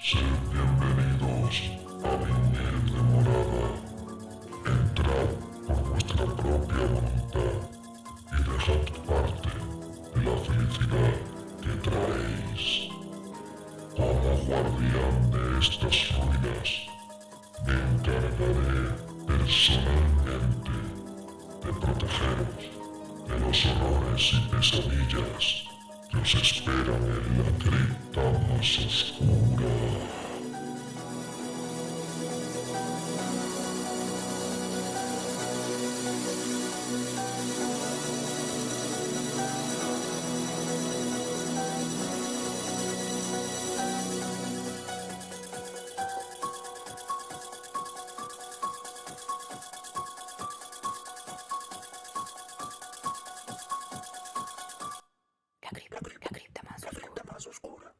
Sed bienvenidos a Viñer de Morada. Entrad por vuestra propia voluntad y dejad parte de la felicidad que traéis. Como guardián de estas ruinas, me encargaré personalmente de protegeros de los horrores y pesadillas que os esperan en la cripta más oscura. La cripta más oscura.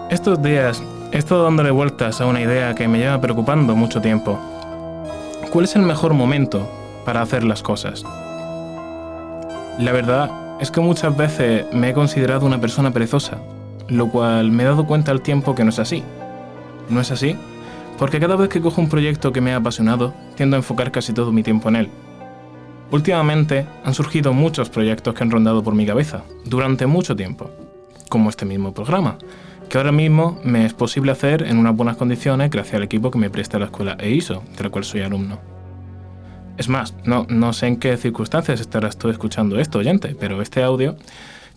Estos días he estado dándole vueltas a una idea que me lleva preocupando mucho tiempo. ¿Cuál es el mejor momento para hacer las cosas? La verdad es que muchas veces me he considerado una persona perezosa, lo cual me he dado cuenta al tiempo que no es así. ¿No es así? Porque cada vez que cojo un proyecto que me ha apasionado, tiendo a enfocar casi todo mi tiempo en él. Últimamente han surgido muchos proyectos que han rondado por mi cabeza, durante mucho tiempo, como este mismo programa, que ahora mismo me es posible hacer en unas buenas condiciones gracias al equipo que me presta la escuela EISO, de la cual soy alumno. Es más, no sé en qué circunstancias estarás tú escuchando esto, oyente, pero este audio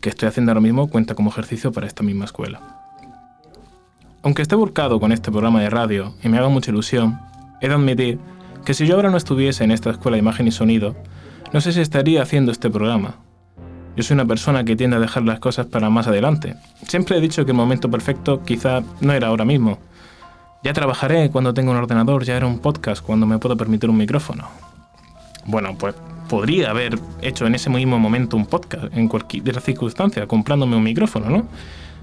que estoy haciendo ahora mismo cuenta como ejercicio para esta misma escuela. Aunque esté volcado con este programa de radio y me haga mucha ilusión, he de admitir que si yo ahora no estuviese en esta escuela de imagen y sonido, no sé si estaría haciendo este programa. Yo soy una persona que tiende a dejar las cosas para más adelante. Siempre he dicho que el momento perfecto quizá no era ahora mismo. Ya trabajaré cuando tenga un ordenador, ya era un podcast cuando me pueda permitir un micrófono. Bueno, pues podría haber hecho en ese mismo momento un podcast, en cualquier circunstancia, comprándome un micrófono, ¿no?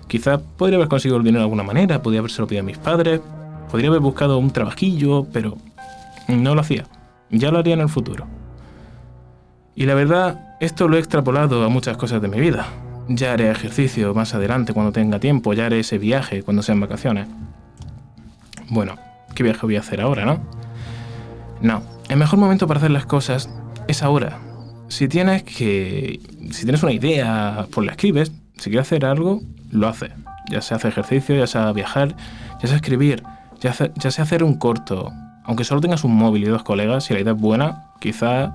Quizá podría haber conseguido el dinero de alguna manera, podría habérselo pedido a mis padres, podría haber buscado un trabajillo, pero no lo hacía. Ya lo haría en el futuro. Y la verdad, esto lo he extrapolado a muchas cosas de mi vida. Ya haré ejercicio más adelante cuando tenga tiempo, ya haré ese viaje cuando sean vacaciones. Bueno, ¿qué viaje voy a hacer ahora, no? No, el mejor momento para hacer las cosas es ahora. Si tienes una idea, pues la escribes. Si quieres hacer algo, lo haces. Ya sea hacer ejercicio, ya sea viajar, ya sea escribir, ya sea hacer un corto. Aunque solo tengas un móvil y 2 colegas, si la idea es buena, quizá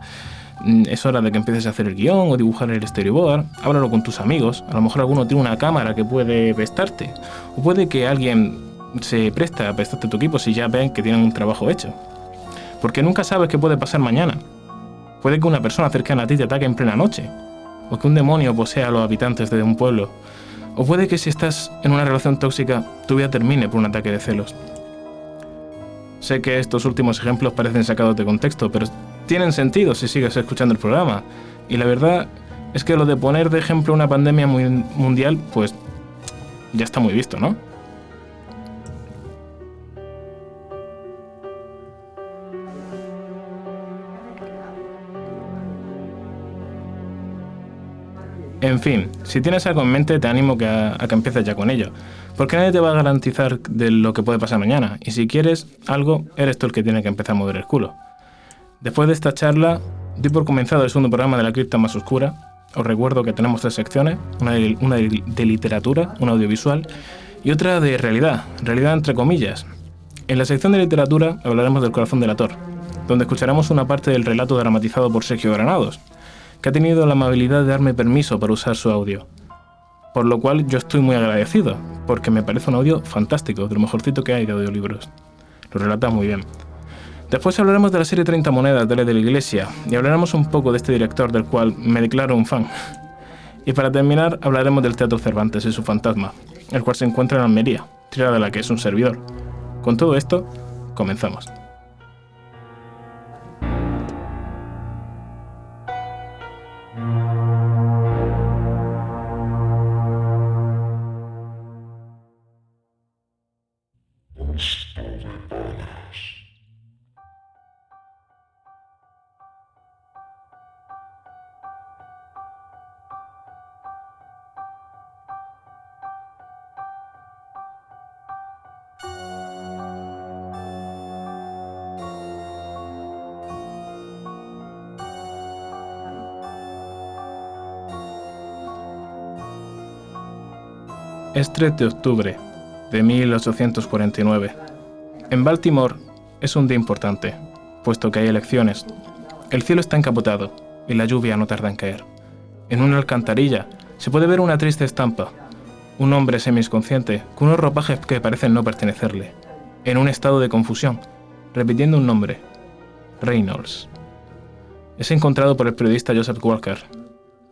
es hora de que empieces a hacer el guión o dibujar el storyboard. Háblalo con tus amigos. A lo mejor alguno tiene una cámara que puede prestarte. O puede que alguien se preste a prestarte tu equipo si ya ven que tienen un trabajo hecho. Porque nunca sabes qué puede pasar mañana. Puede que una persona cercana a ti te ataque en plena noche. O que un demonio posea a los habitantes de un pueblo. O puede que si estás en una relación tóxica, tu vida termine por un ataque de celos. Sé que estos últimos ejemplos parecen sacados de contexto, pero tienen sentido si sigues escuchando el programa. Y la verdad es que lo de poner de ejemplo una pandemia mundial, pues ya está muy visto, ¿no? En fin, si tienes algo en mente, te animo a que empieces ya con ello, porque nadie te va a garantizar de lo que puede pasar mañana, y si quieres algo, eres tú el que tiene que empezar a mover el culo. Después de esta charla, doy por comenzado el segundo programa de La Cripta Más Oscura. Os recuerdo que tenemos 3 secciones, una de literatura, una audiovisual y otra de realidad entre comillas. En la sección de literatura hablaremos del Corazón delator, donde escucharemos una parte del relato dramatizado por Sergio Granados, que ha tenido la amabilidad de darme permiso para usar su audio. Por lo cual yo estoy muy agradecido, porque me parece un audio fantástico, de lo mejorcito que hay de audiolibros. Lo relata muy bien. Después hablaremos de la serie 30 monedas de la Iglesia, y hablaremos un poco de este director del cual me declaro un fan. Y para terminar hablaremos del Teatro Cervantes y su fantasma, el cual se encuentra en Almería, tierra de la que es un servidor. Con todo esto, comenzamos. Basta de balas. Es 3 de octubre de 1849. En Baltimore es un día importante, puesto que hay elecciones. El cielo está encapotado y la lluvia no tarda en caer. En una alcantarilla se puede ver una triste estampa. Un hombre semi-inconsciente con unos ropajes que parecen no pertenecerle, en un estado de confusión, repitiendo un nombre: Reynolds. Es encontrado por el periodista Joseph Walker.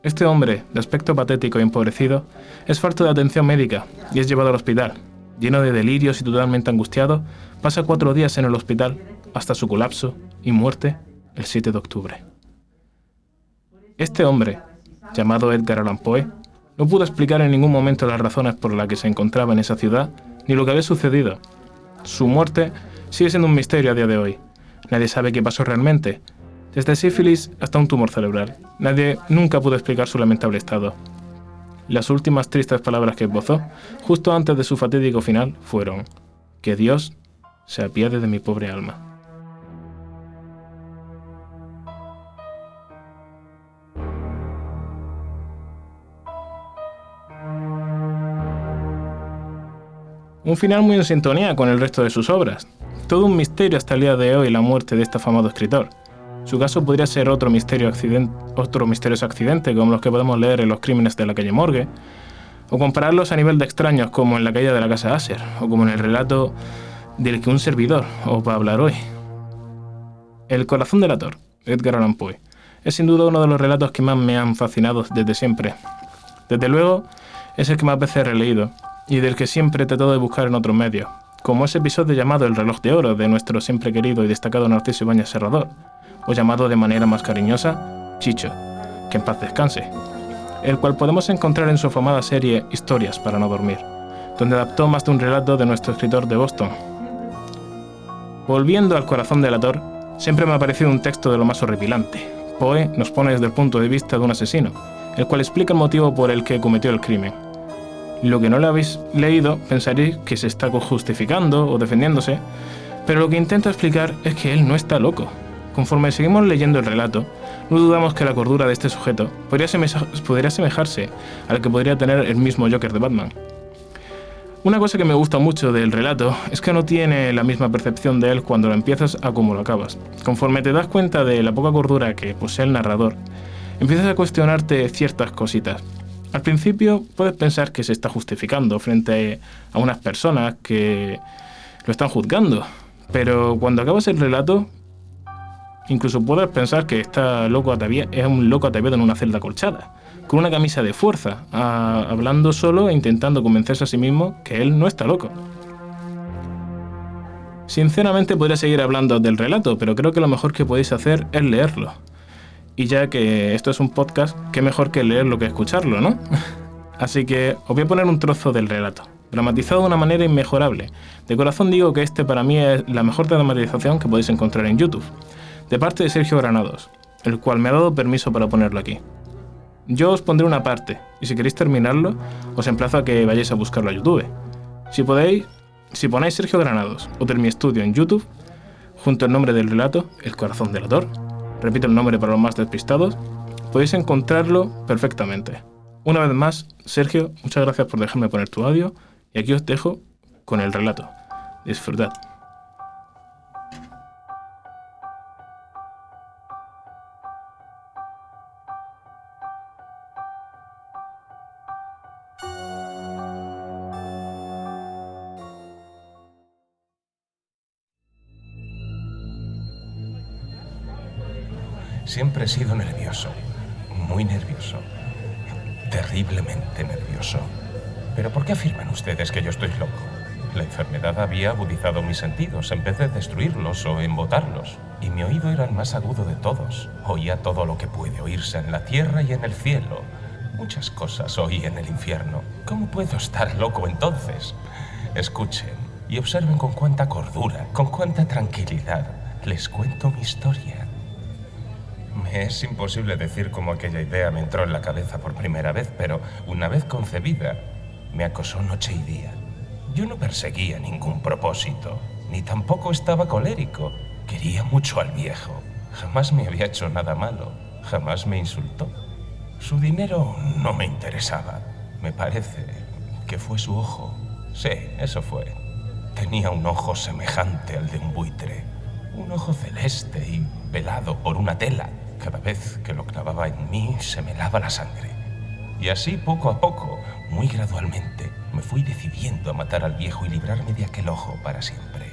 Este hombre, de aspecto patético y empobrecido, es falto de atención médica y es llevado al hospital. Lleno de delirios y totalmente angustiado, pasa 4 días en el hospital hasta su colapso y muerte el 7 de octubre. Este hombre, llamado Edgar Allan Poe, no pudo explicar en ningún momento las razones por las que se encontraba en esa ciudad ni lo que había sucedido. Su muerte sigue siendo un misterio a día de hoy. Nadie sabe qué pasó realmente. Desde sífilis hasta un tumor cerebral, nadie nunca pudo explicar su lamentable estado. Las últimas tristes palabras que esbozó, justo antes de su fatídico final, fueron: «Que Dios se apiade de mi pobre alma». Un final muy en sintonía con el resto de sus obras. Todo un misterio hasta el día de hoy la muerte de este afamado escritor. Su caso podría ser otro misterioso accidente, como los que podemos leer en Los crímenes de la calle Morgue, o compararlos a nivel de extraños, como en La caída de la casa Asher, o como en el relato del que un servidor os va a hablar hoy. El Corazón delator, Edgar Allan Poe, es sin duda uno de los relatos que más me han fascinado desde siempre. Desde luego, es el que más veces he releído, y del que siempre he tratado de buscar en otros medios, como ese episodio llamado El reloj de oro de nuestro siempre querido y destacado Narciso Ibáñez Serrador, o llamado de manera más cariñosa, Chicho, que en paz descanse, el cual podemos encontrar en su afamada serie Historias para no dormir, donde adaptó más de un relato de nuestro escritor de Boston. Volviendo al Corazón delator, siempre me ha parecido un texto de lo más horripilante. Poe nos pone desde el punto de vista de un asesino, el cual explica el motivo por el que cometió el crimen. Lo que no lo habéis leído pensaréis que se está justificando o defendiéndose, pero lo que intenta explicar es que él no está loco. Conforme seguimos leyendo el relato, no dudamos que la cordura de este sujeto podría asemejarse a la que podría tener el mismo Joker de Batman. Una cosa que me gusta mucho del relato es que no tiene la misma percepción de él cuando lo empiezas a como lo acabas. Conforme te das cuenta de la poca cordura que posee el narrador, empiezas a cuestionarte ciertas cositas. Al principio puedes pensar que se está justificando frente a unas personas que lo están juzgando, pero cuando acabas el relato, incluso puedes pensar que es un loco ataviado en una celda acolchada, con una camisa de fuerza, hablando solo e intentando convencerse a sí mismo que él no está loco. Sinceramente podría seguir hablando del relato, pero creo que lo mejor que podéis hacer es leerlo. Y ya que esto es un podcast, qué mejor que leerlo que escucharlo, ¿no? Así que os voy a poner un trozo del relato, dramatizado de una manera inmejorable. De corazón digo que este para mí es la mejor dramatización que podéis encontrar en YouTube, de parte de Sergio Granados, el cual me ha dado permiso para ponerlo aquí. Yo os pondré una parte, y si queréis terminarlo, os emplazo a que vayáis a buscarlo a YouTube. Si ponéis Sergio Granados o Termi Studio en YouTube, junto al nombre del relato, El Corazón delator, repito el nombre para los más despistados, podéis encontrarlo perfectamente. Una vez más, Sergio, muchas gracias por dejarme poner tu audio, Y aquí os dejo con el relato. Disfrutad. Siempre he sido nervioso, muy nervioso, terriblemente nervioso. ¿Pero por qué afirman ustedes que yo estoy loco? La enfermedad había agudizado mis sentidos en vez de destruirlos o embotarlos. Y mi oído era el más agudo de todos. Oía todo lo que puede oírse en la tierra y en el cielo. Muchas cosas oí en el infierno. ¿Cómo puedo estar loco entonces? Escuchen y observen con cuánta cordura, con cuánta tranquilidad les cuento mi historia. Me es imposible decir cómo aquella idea me entró en la cabeza por primera vez, pero una vez concebida, me acosó noche y día. Yo no perseguía ningún propósito, ni tampoco estaba colérico. Quería mucho al viejo. Jamás me había hecho nada malo, jamás me insultó. Su dinero no me interesaba. Me parece que fue su ojo. Sí, eso fue. Tenía un ojo semejante al de un buitre. Un ojo celeste y velado por una tela. Cada vez que lo clavaba en mí se me helaba la sangre. Y así, poco a poco, muy gradualmente, me fui decidiendo a matar al viejo y librarme de aquel ojo para siempre.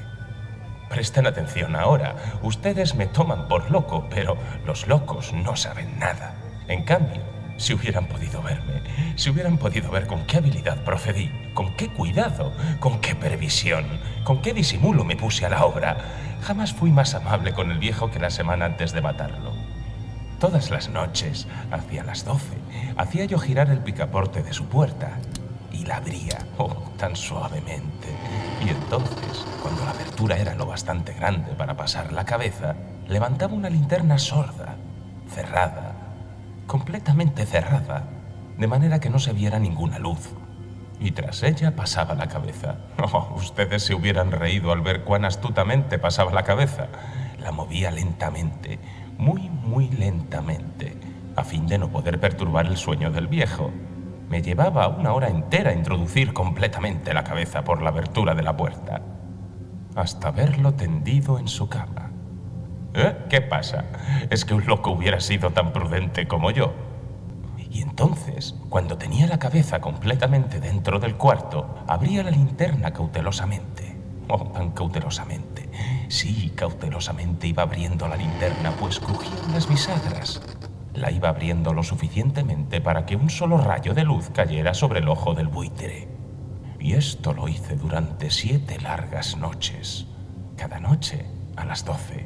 Presten atención ahora. Ustedes me toman por loco, pero los locos no saben nada. En cambio, si hubieran podido verme, si hubieran podido ver con qué habilidad procedí, con qué cuidado, con qué previsión, con qué disimulo me puse a la obra, jamás fui más amable con el viejo que la semana antes de matarlo. Todas las noches, hacia las 12, hacía yo girar el picaporte de su puerta y la abría, tan suavemente. Y entonces, cuando la abertura era lo bastante grande para pasar la cabeza, levantaba una linterna sorda, cerrada, completamente cerrada, de manera que no se viera ninguna luz. Y tras ella pasaba la cabeza. Ustedes se hubieran reído al ver cuán astutamente pasaba la cabeza. La movía lentamente, muy lentamente, a fin de no poder perturbar el sueño del viejo. Me llevaba 1 hora entera introducir completamente la cabeza por la abertura de la puerta, hasta verlo tendido en su cama. ¿Qué pasa? ¿Es que un loco hubiera sido tan prudente como yo? Y entonces, cuando tenía la cabeza completamente dentro del cuarto, abría la linterna cautelosamente. Tan cautelosamente. Sí, cautelosamente iba abriendo la linterna, pues crujían las bisagras. La iba abriendo lo suficientemente para que un solo rayo de luz cayera sobre el ojo del buitre. Y esto lo hice durante 7 largas noches. Cada noche a las 12.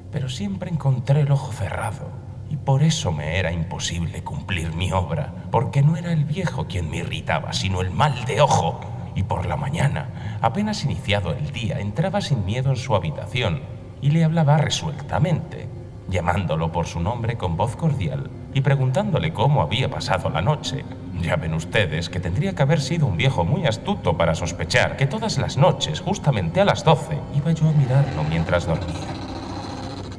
Pero siempre encontré el ojo cerrado. Y por eso me era imposible cumplir mi obra, porque no era el viejo quien me irritaba, sino el mal de ojo. Y por la mañana, apenas iniciado el día, entraba sin miedo en su habitación y le hablaba resueltamente, llamándolo por su nombre con voz cordial y preguntándole cómo había pasado la noche. Ya ven ustedes que tendría que haber sido un viejo muy astuto para sospechar que todas las noches, justamente a las 12, iba yo a mirarlo mientras dormía.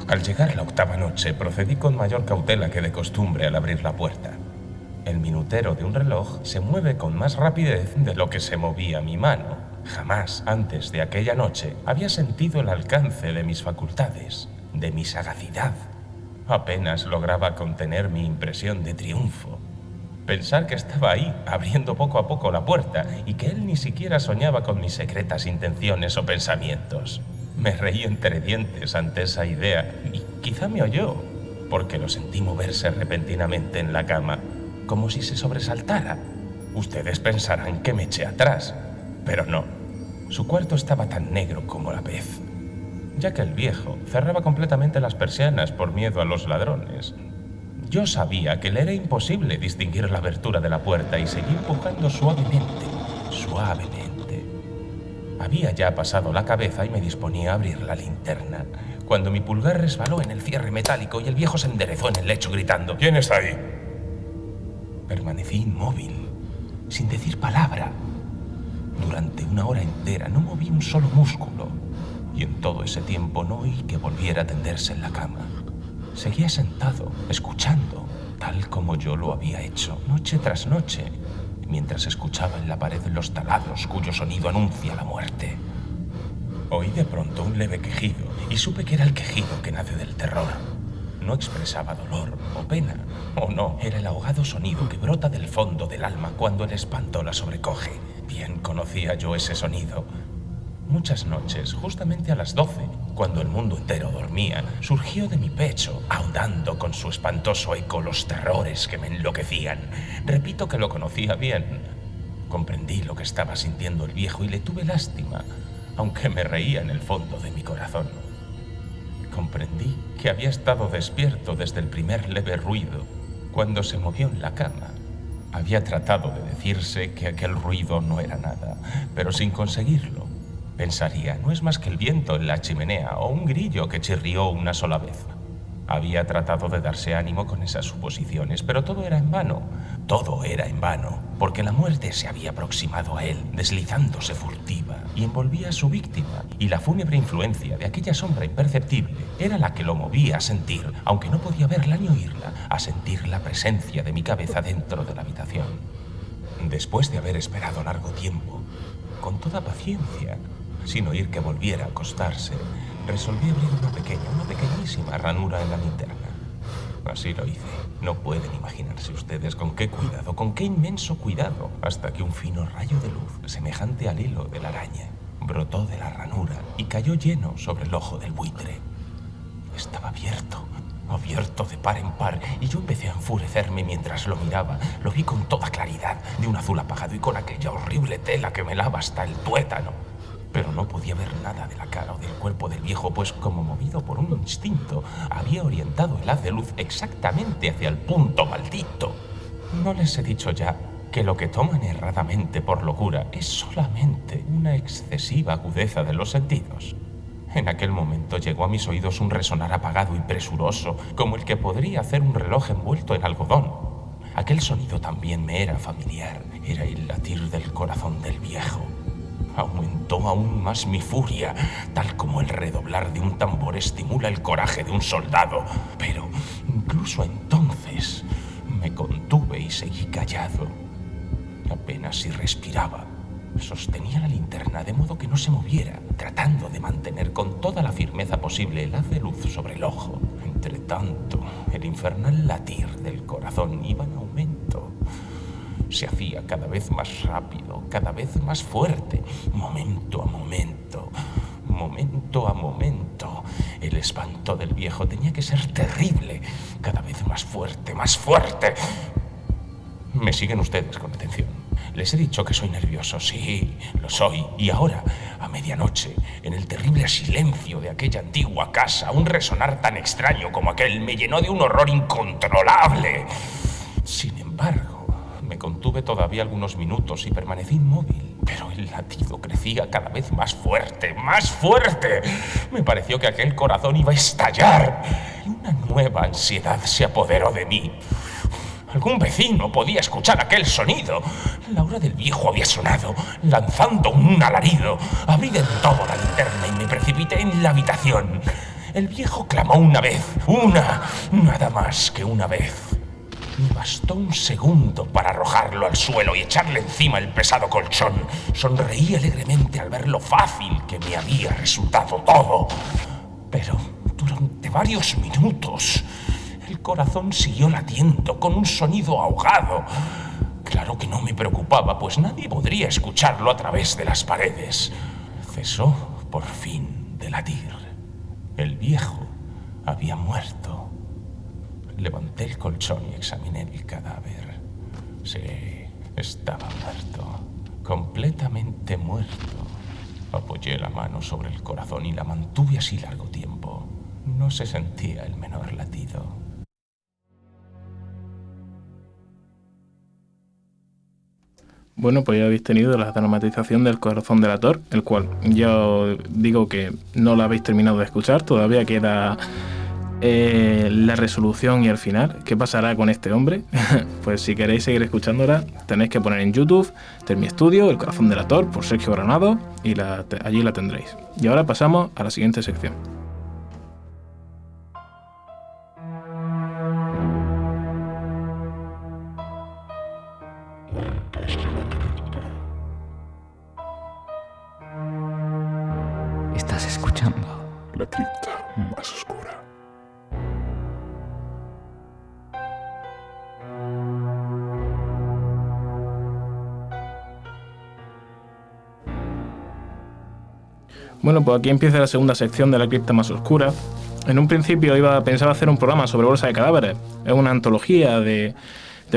Al llegar la 8ª noche, procedí con mayor cautela que de costumbre al abrir la puerta. El minutero de un reloj se mueve con más rapidez de lo que se movía mi mano. Jamás antes de aquella noche había sentido el alcance de mis facultades, de mi sagacidad. Apenas lograba contener mi impresión de triunfo. Pensar que estaba ahí, abriendo poco a poco la puerta, y que él ni siquiera soñaba con mis secretas intenciones o pensamientos. Me reí entre dientes ante esa idea, y quizá me oyó, porque lo sentí moverse repentinamente en la cama, como si se sobresaltara. Ustedes pensarán que me eché atrás, pero no. Su cuarto estaba tan negro como la pez, ya que el viejo cerraba completamente las persianas por miedo a los ladrones. Yo sabía que le era imposible distinguir la abertura de la puerta y seguí empujando suavemente. Había ya pasado la cabeza y me disponía a abrir la linterna, cuando mi pulgar resbaló en el cierre metálico y el viejo se enderezó en el lecho gritando: «¿Quién está ahí?». Permanecí inmóvil, sin decir palabra. Durante 1 hora entera no moví un solo músculo, y en todo ese tiempo no oí que volviera a tenderse en la cama. Seguía sentado, escuchando, tal como yo lo había hecho, noche tras noche, mientras escuchaba en la pared los taladros cuyo sonido anuncia la muerte. Oí de pronto un leve quejido y supe que era el quejido que nace del terror. No expresaba dolor o pena, o no, era el ahogado sonido que brota del fondo del alma cuando el espanto la sobrecoge. Bien conocía yo ese sonido. Muchas noches, justamente a las 12, cuando el mundo entero dormía, surgió de mi pecho, ahondando con su espantoso eco los terrores que me enloquecían. Repito que lo conocía bien. Comprendí lo que estaba sintiendo el viejo y le tuve lástima, aunque me reía en el fondo de mi corazón. Comprendí que había estado despierto desde el primer leve ruido, cuando se movió en la cama. Había tratado de decirse que aquel ruido no era nada, pero sin conseguirlo. Pensaría, no es más que el viento en la chimenea o un grillo que chirrió una sola vez. Había tratado de darse ánimo con esas suposiciones, pero todo era en vano. Todo era en vano, porque la muerte se había aproximado a él, deslizándose furtiva, y envolvía a su víctima, y la fúnebre influencia de aquella sombra imperceptible era la que lo movía a sentir, aunque no podía verla ni oírla, a sentir la presencia de mi cabeza dentro de la habitación. Después de haber esperado largo tiempo, con toda paciencia, sin oír que volviera a acostarse, resolví abrir una pequeñísima ranura en la linterna. Así lo hice. No pueden imaginarse ustedes con qué cuidado, con qué inmenso cuidado, hasta que un fino rayo de luz, semejante al hilo de la araña, brotó de la ranura y cayó lleno sobre el ojo del buitre. Estaba abierto de par en par, y yo empecé a enfurecerme mientras lo miraba. Lo vi con toda claridad, de un azul apagado y con aquella horrible tela que me lava hasta el tuétano. Pero no podía ver nada de la cara o del cuerpo del viejo, pues como movido por un instinto, había orientado el haz de luz exactamente hacia el punto maldito. ¿No les he dicho ya que lo que toman erradamente por locura es solamente una excesiva agudeza de los sentidos? En aquel momento llegó a mis oídos un resonar apagado y presuroso, como el que podría hacer un reloj envuelto en algodón. Aquel sonido también me era familiar. Era el latir del corazón del viejo. Aumentó aún más mi furia, tal como el redoblar de un tambor estimula el coraje de un soldado. Pero incluso entonces me contuve y seguí callado. Apenas si respiraba. Sostenía la linterna de modo que no se moviera, tratando de mantener con toda la firmeza posible el haz de luz sobre el ojo. Entre tanto, el infernal latir del corazón iba en aumento. Se hacía cada vez más rápido, cada vez más fuerte, momento a momento, momento a momento. El espanto del viejo tenía que ser terrible, cada vez más fuerte, más fuerte. ¿Me siguen ustedes con atención? Les he dicho que soy nervioso, sí, lo soy. Y ahora, a medianoche, en el terrible silencio de aquella antigua casa, un resonar tan extraño como aquel me llenó de un horror incontrolable. Sin embargo, me contuve todavía algunos minutos y permanecí inmóvil, pero el latido crecía cada vez más fuerte, más fuerte. Me pareció que aquel corazón iba a estallar y una nueva ansiedad se apoderó de mí. Algún vecino podía escuchar aquel sonido. La hora del viejo había sonado, lanzando un alarido. Abrí del todo la linterna y me precipité en la habitación. El viejo clamó una vez, nada más que una vez. Me bastó un segundo para arrojarlo al suelo y echarle encima el pesado colchón. Sonreí alegremente al ver lo fácil que me había resultado todo. Pero durante varios minutos el corazón siguió latiendo con un sonido ahogado. Claro que no me preocupaba, pues nadie podría escucharlo a través de las paredes. Cesó por fin de latir. El viejo había muerto. Levanté el colchón y examiné el cadáver. Sí, estaba muerto. Completamente muerto. Apoyé la mano sobre el corazón y la mantuve así largo tiempo. No se sentía el menor latido. Bueno, pues ya habéis tenido la dramatización del corazón delator, el cual ya os digo que no lo habéis terminado de escuchar, todavía queda la resolución y el final. ¿Qué pasará con este hombre? Pues si queréis seguir escuchándola, tenéis que poner en YouTube Termi Estudio, El corazón delator, por Sergio Granado, y allí la tendréis. Y ahora pasamos a la siguiente sección. Cuentos Bueno, pues aquí empieza la segunda sección de La cripta más oscura. En un principio pensaba hacer un programa sobre Bolsa de Cadáveres. Es una antología de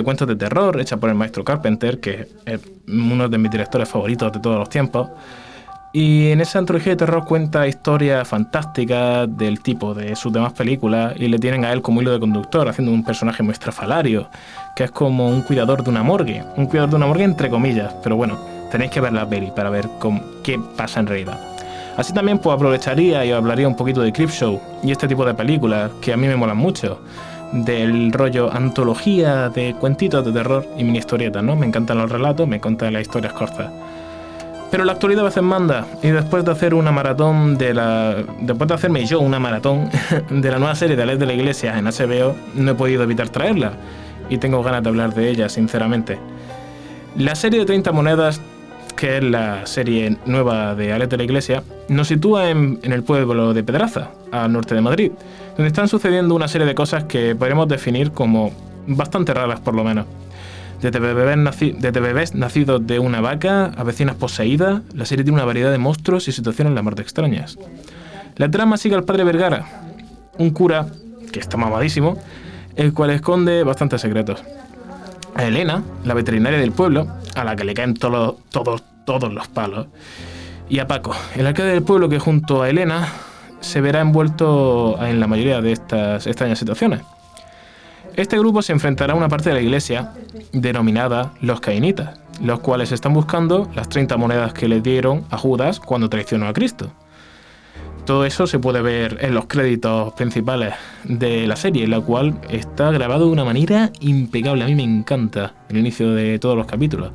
cuentos de terror hecha por el maestro Carpenter, que es uno de mis directores favoritos de todos los tiempos. Y en esa antología de terror cuenta historias fantásticas del tipo de sus demás películas y le tienen a él como hilo de conductor, haciendo un personaje muy estrafalario, que es como un cuidador de una morgue. Un cuidador de una morgue entre comillas, pero bueno, tenéis que ver la peli para ver qué pasa en realidad. Así también pues aprovecharía y os hablaría un poquito de Creepshow y este tipo de películas que a mí me molan mucho, del rollo antología de cuentitos de terror y mini historietas, ¿no? Me encantan los relatos, me encantan las historias cortas. Pero la actualidad a veces manda, y después de hacer una maratón después de hacerme yo una maratón de la nueva serie de Alex de la Iglesia en HBO, no he podido evitar traerla, y tengo ganas de hablar de ella, sinceramente. La serie de 30 monedas, que es la serie nueva de Alex de la Iglesia, nos sitúa en el pueblo de Pedraza, al norte de Madrid, donde están sucediendo una serie de cosas que podemos definir como bastante raras, por lo menos. Desde bebés nacidos de una vaca a vecinas poseídas, la serie tiene una variedad de monstruos y situaciones la más de extrañas. La trama sigue al padre Vergara, un cura que está mamadísimo, el cual esconde bastantes secretos. A Elena, la veterinaria del pueblo, a la que le caen todos los palos. Y a Paco, el alcalde del pueblo, que junto a Elena se verá envuelto en la mayoría de estas extrañas situaciones. Este grupo se enfrentará a una parte de la iglesia denominada los Cainitas, los cuales están buscando las 30 monedas que le dieron a Judas cuando traicionó a Cristo. Todo eso se puede ver en los créditos principales de la serie, la cual está grabado de una manera impecable. A mí me encanta el inicio de todos los capítulos.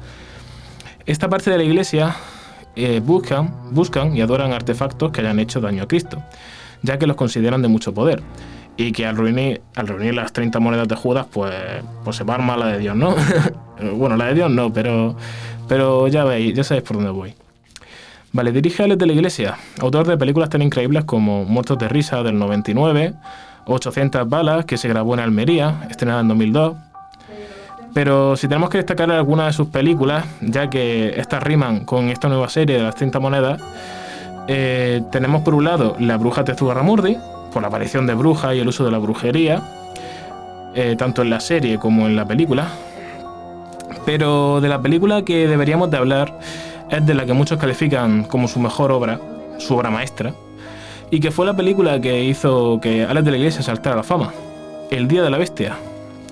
Esta parte de la iglesia buscan y adoran artefactos que hayan hecho daño a Cristo, ya que los consideran de mucho poder. Y que al reunir las 30 monedas de Judas, pues se va a armar la de Dios, ¿no? Bueno, la de Dios no, pero ya veis, ya sabéis por dónde voy. Vale, dirige a Alex de la Iglesia, autor de películas tan increíbles como Muertos de Risa del 99, 800 balas, que se grabó en Almería, estrenada en 2002. Pero si tenemos que destacar algunas de sus películas, ya que estas riman con esta nueva serie de las 30 monedas, tenemos por un lado La bruja de Zugarramurdi, por la aparición de brujas y el uso de la brujería, tanto en la serie como en la película. Pero de la película que deberíamos de hablar es de la que muchos califican como su mejor obra, su obra maestra, y que fue la película que hizo que Alex de la Iglesia saltara a la fama, El Día de la Bestia,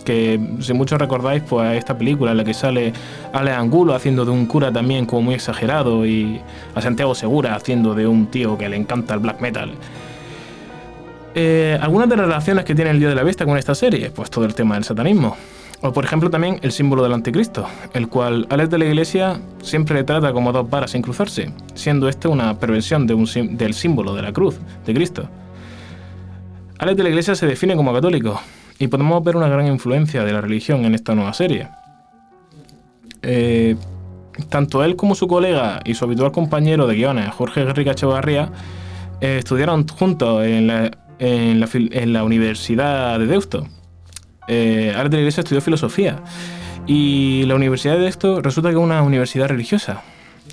que si muchos recordáis, pues esta película en la que sale Alex Angulo haciendo de un cura también como muy exagerado, y a Santiago Segura haciendo de un tío que le encanta el black metal. Algunas de las relaciones que tiene El Día de la Bestia con esta serie, pues todo el tema del satanismo. O por ejemplo también el símbolo del anticristo, el cual Alex de la Iglesia siempre le trata como dos varas sin cruzarse, siendo este una perversión del símbolo de la cruz de Cristo. Alex de la Iglesia se define como católico, y podemos ver una gran influencia de la religión en esta nueva serie. Tanto él como su colega y su habitual compañero de guiones, Jorge Guerrica Echevarría, estudiaron juntos en la Universidad de Deusto. Alex de la Iglesia estudió filosofía, y la Universidad de Deusto resulta que es una universidad religiosa,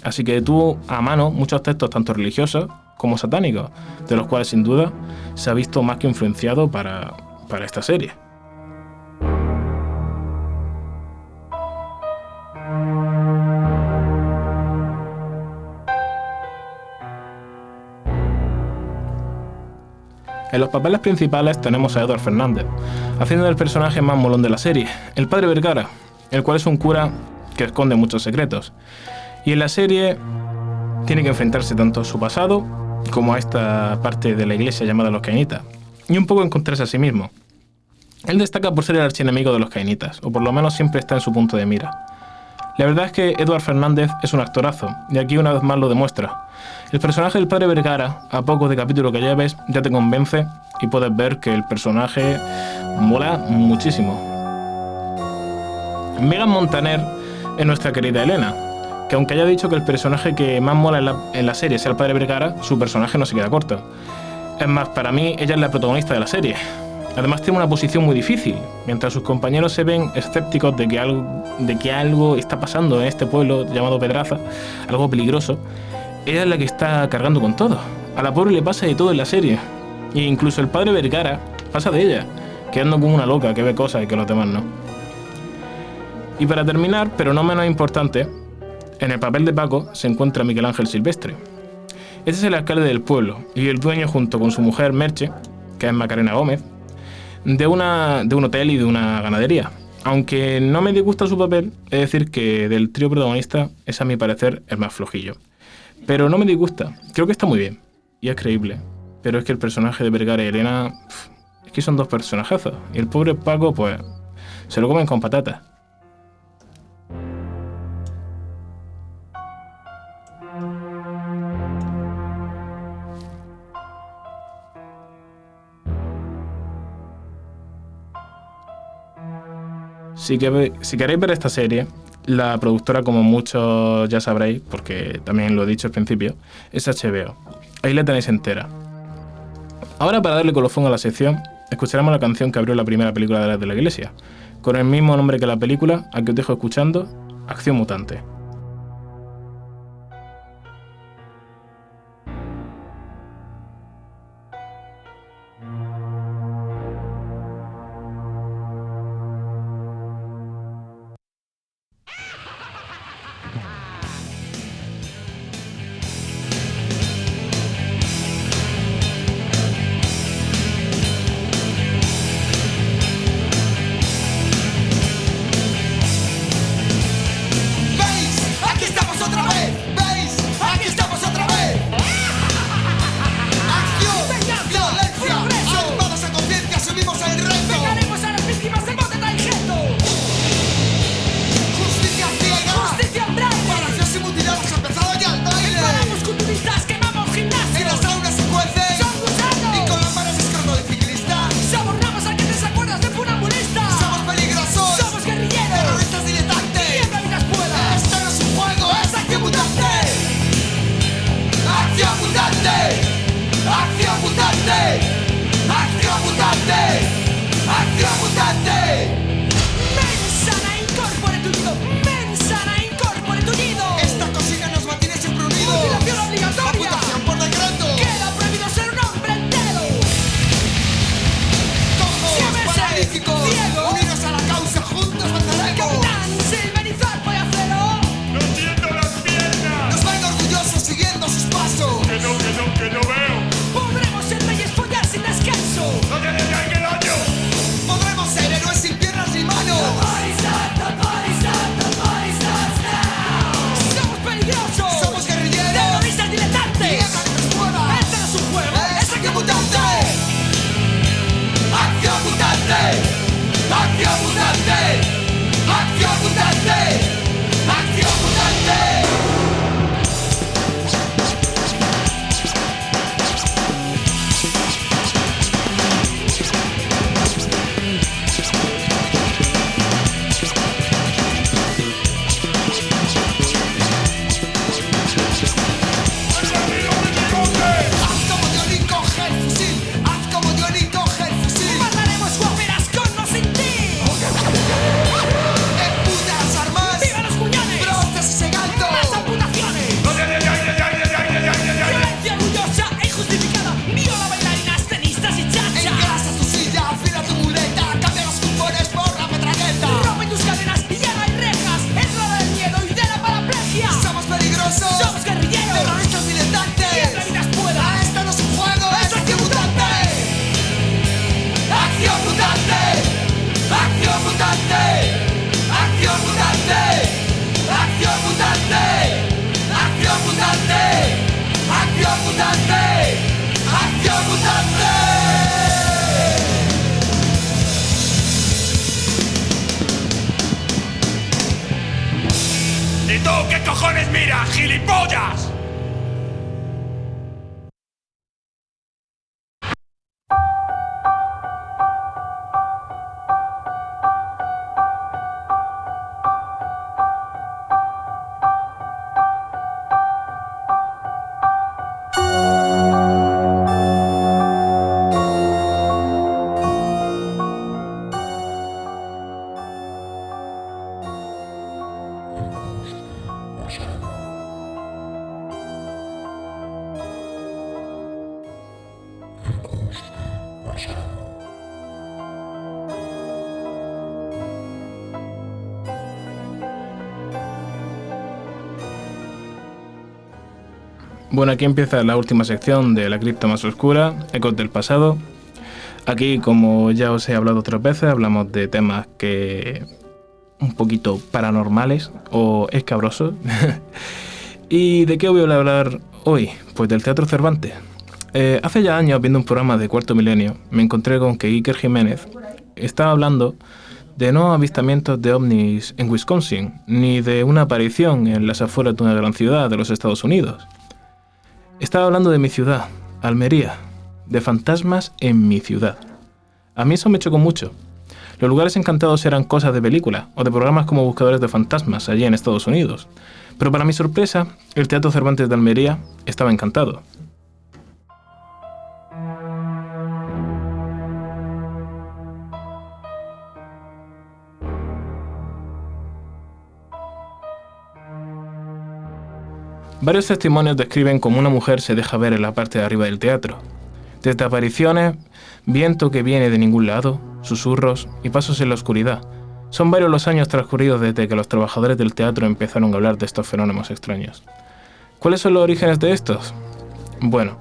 así que tuvo a mano muchos textos tanto religiosos como satánicos, de los cuales sin duda se ha visto más que influenciado para esta serie. En los papeles principales tenemos a Eduard Fernández, haciendo del personaje más molón de la serie, el padre Vergara, el cual es un cura que esconde muchos secretos. Y en la serie tiene que enfrentarse tanto a su pasado como a esta parte de la iglesia llamada los Cainitas, y un poco encontrarse a sí mismo. Él destaca por ser el archienemigo de los Cainitas, o por lo menos siempre está en su punto de mira. La verdad es que Eduard Fernández es un actorazo, y aquí una vez más lo demuestra. El personaje del padre Vergara, a pocos de capítulo que lleves, ya te convence y puedes ver que el personaje mola muchísimo. Megan Montaner es nuestra querida Elena, que aunque haya dicho que el personaje que más mola en la serie sea el padre Vergara, su personaje no se queda corto. Es más, para mí ella es la protagonista de la serie. Además tiene una posición muy difícil, mientras sus compañeros se ven escépticos de que algo está pasando en este pueblo llamado Pedraza, algo peligroso. ella es la que está cargando con todo. A la pobre le pasa de todo en la serie. E incluso el padre Vergara pasa de ella, quedando como una loca que ve cosas y que los demás no. Y para terminar, pero no menos importante, en el papel de Paco se encuentra Miguel Ángel Silvestre. Este es el alcalde del pueblo y el dueño, junto con su mujer Merche, que es Macarena Gómez, de un hotel y de una ganadería. Aunque no me disgusta su papel, es decir que del trío protagonista es a mi parecer el más flojillo. Pero no me disgusta, creo que está muy bien y es creíble. Pero es que el personaje de Vergara y Elena, es que son dos personajazos. Y el pobre Paco, pues, se lo comen con patatas. Si queréis ver esta serie, la productora, como muchos ya sabréis, porque también lo he dicho al principio, es HBO. Ahí la tenéis entera. Ahora, para darle colofón a la sección, escucharemos la canción que abrió la primera película de las de la Iglesia, con el mismo nombre que la película, a que os dejo escuchando, Acción Mutante. ¿Veis? ¡Aquí estamos otra vez! ¿Veis? ¡Aquí estamos otra vez! ¡Acción! ¡Violencia! ¡Armados a conciencia! ¡Subimos el reto! ¡Vengaremos a las víctimas del bote Taigeto! ¡Justicia ciega! ¡Justicia en braille! ¡Palacios y mutilados! ¡Ha empezado ya el baile! ¡Paramos culturistas! ¡Quemamos ¡En gimnasios! las saunas se cuecen! ¡Son gusanos! ¡Y con lámparas escroto de ciclistas! ¡Sobornamos a que te acuerdas de funambulistas! ¡Somos peligrosos! ¡Somos guerrilleros! ¡Terroristas diletantes! ¡Siembra vidas puedas! ¡Esto no es un juego! ¡Es Acción Mutante! ¡Acción Mutante! ¡Acción Mutante! ¡Acción Mutante! ¡Acción Mutante! ¡Mensana incorpore tullido! ¡Mensana incorpore tullido! Esta cocina nos mantiene siempre unidos. ¡Mutilación obligatoria! ¡Amputación por decreto! ¡Queda prohibido ser un hombre entero! ¡Cojos! ¡Siémese! ¡Paralíticos! ¡Ciego! ¡Unidos a la causa! ¡Juntos venceremos! ¡Capitán Silverizar voy a hacerlo! ¡No siento las piernas! Nos ven orgullosos siguiendo sus pasos. Que no veo! ¡Podremos ser reyes follar sin descanso! ¡No te dejáis el año! Podremos ser héroes sin piernas ni manos. ¡Somos peligrosos! Somos guerrilleros. ¡Terroristas diletantes! ¡Niega que nos pueda! ¡Este no es un juego! ¡Es Acción Mutante! ¡Acción Mutante! ¡Acción Mutante! ¡Acción Mutante! ¡Acción Mutante! Haz como Dios y coge el fusil. Haz como Dios y coge el fusil. ¡Mataremos guaperas con o sin ti! Empuña las armas. ¡Viva los cuñones! Brotes y segantos. ¡Más amputaciones! ¡No te dejáis! ¡Violencia orgullosa e injustificada! ¡Viola bailarinas, tenistas y chachas! Engrasa tu silla, afila tu muleta. Cambia los cupones por la metralleta. ¡Rompe tus cadenas y ya no hay rejas! ¡Es la del miedo y de la paraplegia! Somos peligrosos. ¡Somos guerrilleros! Terroristas diletantes. ¡Siembra vidas puedas! Esto no es un juego, es Acción Mutante. Acción Mutante. Acción Mutante. Acción Mutante. Acción Mutante. Acción Mutante. Acción Mutante. Acción Mutante. ¿Y tú qué cojones miras, gilipollas? Bueno, aquí empieza la última sección de La cripta más oscura, Ecos del pasado. Aquí, como ya os he hablado otras veces, hablamos de temas que un poquito paranormales o escabrosos. ¿Y de qué voy a hablar hoy? Pues del Teatro Cervantes. Hace ya años, viendo un programa de Cuarto Milenio, me encontré con que Iker Jiménez estaba hablando de no avistamientos de ovnis en Wisconsin, ni de una aparición en las afueras de una gran ciudad de los Estados Unidos. Estaba hablando de mi ciudad, Almería, de fantasmas en mi ciudad. A mí eso me chocó mucho. Los lugares encantados eran cosas de película o de programas como Buscadores de Fantasmas allí en Estados Unidos. Pero para mi sorpresa, el Teatro Cervantes de Almería estaba encantado. Varios testimonios describen cómo una mujer se deja ver en la parte de arriba del teatro. Desde apariciones, viento que viene de ningún lado, susurros y pasos en la oscuridad. Son varios los años transcurridos desde que los trabajadores del teatro empezaron a hablar de estos fenómenos extraños. ¿Cuáles son los orígenes de estos? Bueno,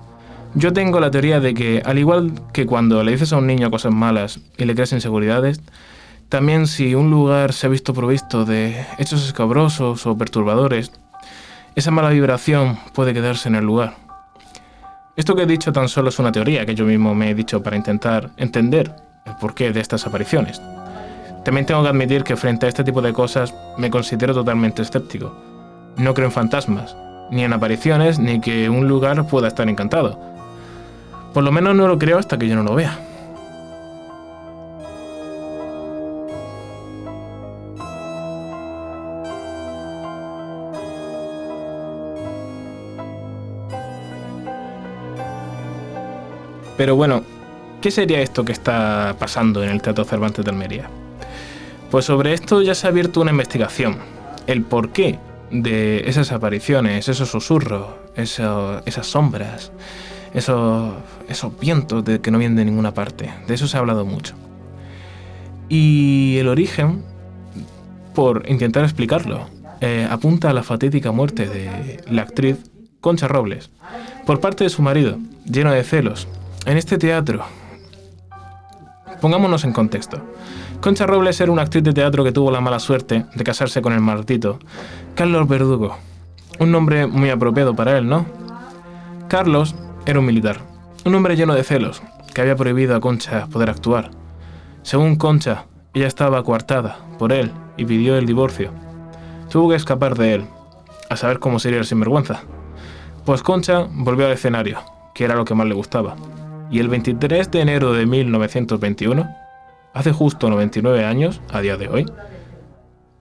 yo tengo la teoría de que, al igual que cuando le dices a un niño cosas malas y le creas inseguridades, también si un lugar se ha visto provisto de hechos escabrosos o perturbadores, esa mala vibración puede quedarse en el lugar. Esto que he dicho tan solo es una teoría que yo mismo me he dicho para intentar entender el porqué de estas apariciones. También tengo que admitir que frente a este tipo de cosas me considero totalmente escéptico. No creo en fantasmas, ni en apariciones, ni que un lugar pueda estar encantado. Por lo menos no lo creo hasta que yo no lo vea. Pero bueno, ¿qué sería esto que está pasando en el Teatro Cervantes de Almería? Pues sobre esto ya se ha abierto una investigación. El porqué de esas apariciones, esos susurros, esas sombras, esos vientos que no vienen de ninguna parte. De eso se ha hablado mucho. Y el origen, por intentar explicarlo, apunta a la fatídica muerte de la actriz Concha Robles, por parte de su marido, lleno de celos. En este teatro, pongámonos en contexto. Concha Robles era una actriz de teatro que tuvo la mala suerte de casarse con el maldito Carlos Verdugo. Un nombre muy apropiado para él, ¿no? Carlos era un militar, un hombre lleno de celos, que había prohibido a Concha poder actuar. Según Concha, ella estaba coartada por él y pidió el divorcio. Tuvo que escapar de él, a saber cómo sería el sinvergüenza. Pues Concha volvió al escenario, que era lo que más le gustaba. Y el 23 de enero de 1921, hace justo 99 años, a día de hoy,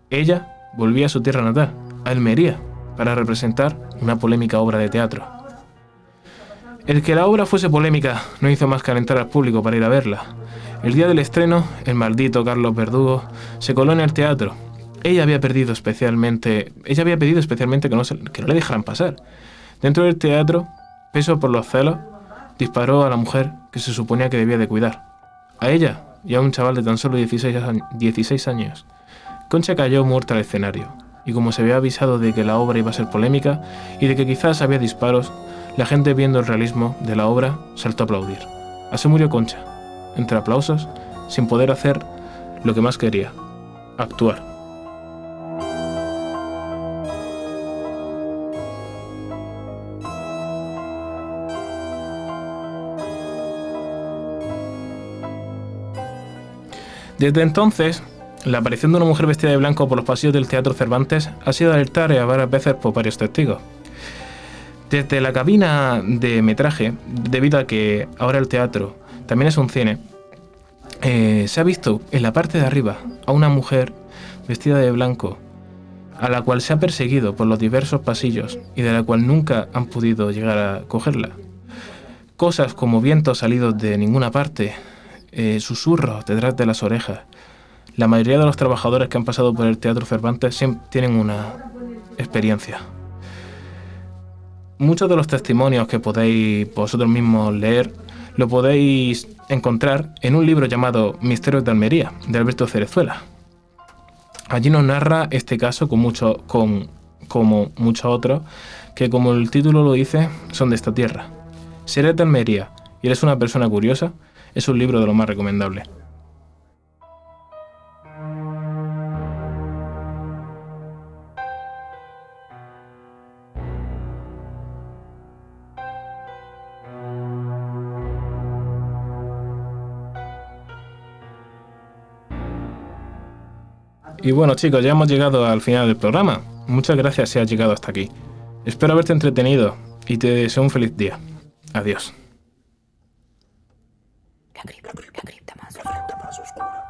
ella volvía a su tierra natal, a Almería, para representar una polémica obra de teatro. El que la obra fuese polémica no hizo más que alentar al público para ir a verla. El día del estreno, el maldito Carlos Verdugo se coló en el teatro. Ella había pedido especialmente que no le dejaran pasar. Dentro del teatro, preso por los celos, disparó a la mujer que se suponía que debía de cuidar. A ella y a un chaval de tan solo 16 años. Concha cayó muerta al escenario, y como se había avisado de que la obra iba a ser polémica y de que quizás había disparos, la gente, viendo el realismo de la obra, saltó a aplaudir. Así murió Concha, entre aplausos, sin poder hacer lo que más quería: actuar. Desde entonces, la aparición de una mujer vestida de blanco por los pasillos del Teatro Cervantes ha sido alertada varias veces por varios testigos. Desde la cabina de metraje, debido a que ahora el teatro también es un cine, se ha visto en la parte de arriba a una mujer vestida de blanco, a la cual se ha perseguido por los diversos pasillos y de la cual nunca han podido llegar a cogerla. Cosas como vientos salidos de ninguna parte, susurros detrás de las orejas. La mayoría de los trabajadores que han pasado por el Teatro Cervantes siempre tienen una experiencia. Muchos de los testimonios que podéis vosotros mismos leer lo podéis encontrar en un libro llamado Misterios de Almería, de Alberto Cerezuela. Allí nos narra este caso como muchos otros que, como el título lo dice, son de esta tierra. Si eres de Almería y eres una persona curiosa, es un libro de lo más recomendable. Y bueno, chicos, ya hemos llegado al final del programa. Muchas gracias si has llegado hasta aquí. Espero haberte entretenido y te deseo un feliz día. Adiós. La cripta más oscura.